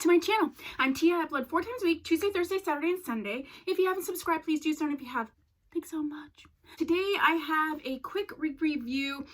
to my channel. I'm Tia. I upload 4 times a week, Tuesday, Thursday, Saturday, and Sunday. If you haven't subscribed, please do so, and if you have, thanks so much. Today I have a quick wig review.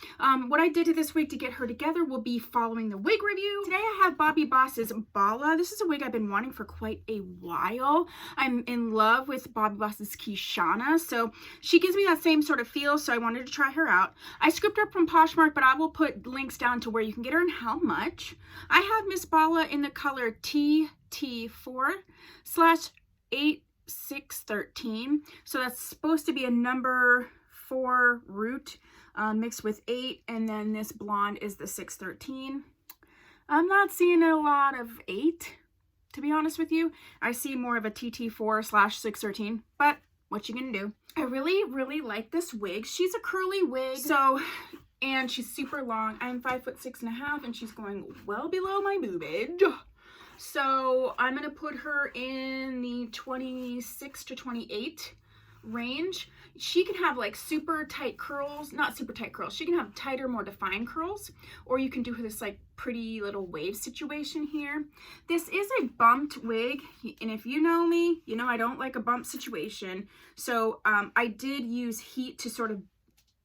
What I did this wig to get her together will be following the wig review. Today I have Bobbi Boss's BALA. This is a wig I've been wanting for quite a while. I'm in love with Bobbi Boss's Keeshana, so she gives me that same sort of feel, so I wanted to try her out. I scooped her up from Poshmark, but I will put links down to where you can get her and how much. I have Miss BALA in the color TT4/8613, so that's supposed to be a number 4 root mixed with 8, and then this blonde is the 613. I'm not seeing a lot of 8, to be honest with you. I see more of a TT4/613, but what you gonna do? I really like this wig. She's a curly wig, and she's super long. I'm 5'6.5", and she's going well below my boobage. So I'm gonna put her in the 26 to 28 range. She can have like super tight curls, not super tight curls. She can have tighter, more defined curls, or you can do this like pretty little wave situation here. This is a bumped wig, and if you know me, you know I don't like a bump situation. So I did use heat to sort of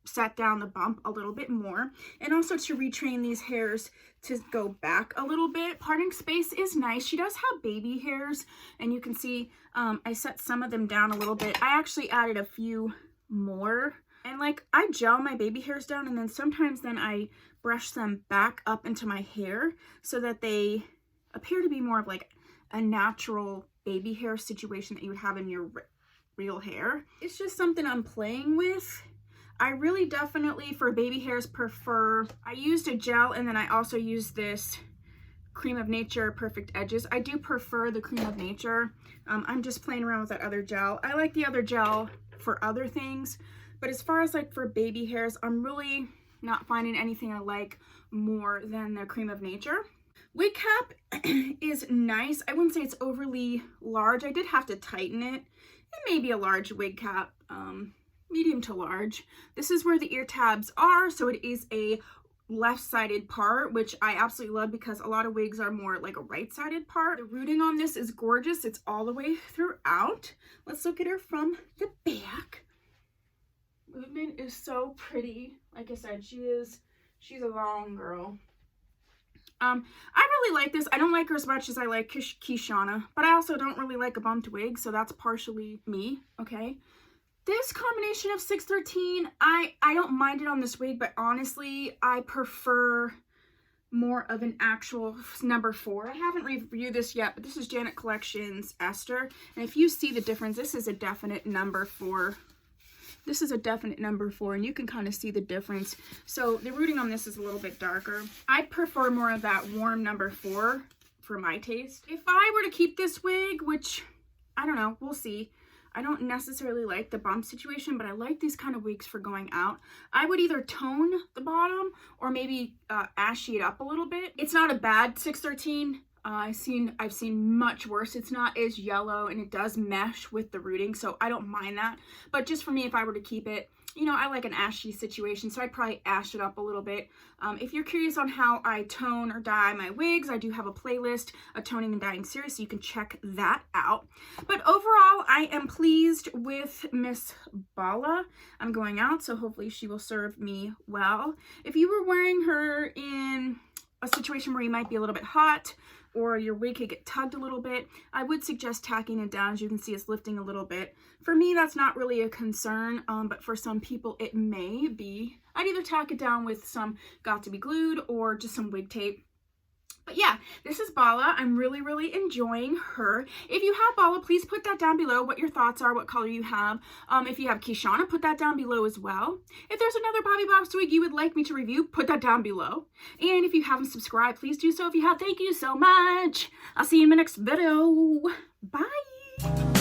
set down the bump a little bit more, and also to retrain these hairs to go back a little bit. Parting space is nice. She does have baby hairs, and you can see I set some of them down a little bit. I actually added a few more, and like I gel my baby hairs down, and then sometimes I brush them back up into my hair so that they appear to be more of like a natural baby hair situation that you would have in your real hair. It's just something I'm playing with. I really definitely, for baby hairs, prefer, I used a gel, and then I also used this Cream of Nature Perfect Edges. I do prefer the Cream of Nature. I'm just playing around with that other gel. I like the other gel for other things, but as far as like for baby hairs, I'm really not finding anything I like more than the Cream of Nature. Wig cap is nice. I wouldn't say it's overly large. I did have to tighten it. It may be a large wig cap. Medium to large. This is where the ear tabs are, so it is a left-sided part, which I absolutely love because a lot of wigs are more like a right-sided part. The rooting on this is gorgeous. It's all the way throughout. Let's look at her from the back. Movement is so pretty. Like I said, she's a long girl. I really like this. I don't like her as much as I like Keeshana, but I also don't really like a bumped wig, so that's partially me, okay? This combination of 613, I don't mind it on this wig, but honestly, I prefer more of an actual number 4. I haven't reviewed this yet, but this is Janet Collections Esther, and if you see the difference, this is a definite number 4. This is a definite number 4, and you can kind of see the difference. So the rooting on this is a little bit darker. I prefer more of that warm number 4 for my taste. If I were to keep this wig, which I don't know, we'll see. I don't necessarily like the bump situation, but I like these kind of wigs for going out. I would either tone the bottom or maybe ashy it up a little bit. It's not a bad 613. I've seen much worse. It's not as yellow, and it does mesh with the rooting, so I don't mind that. But just for me, if I were to keep it, you know, I like an ashy situation, so I'd probably ash it up a little bit. If you're curious on how I tone or dye my wigs, I do have a playlist, a toning and dyeing series, so you can check that out. But overall, I am pleased with Miss BALA. I'm going out, so hopefully she will serve me well. If you were wearing her in a situation where you might be a little bit hot, or your wig could get tugged a little bit, I would suggest tacking it down. As you can see, it's lifting a little bit. For me, that's not really a concern, but for some people it may be. I'd either tack it down with some Got To Be Glued or just some wig tape. But yeah, this is BALA. I'm really enjoying her. If you have BALA, please put that down below, what your thoughts are, what color you have. If you have Keeshana, put that down below as well. If there's another Bobbi Boss wig you would like me to review, put that down below. And if you haven't subscribed, please do so. If you have, thank you so much. I'll see you in my next video. Bye.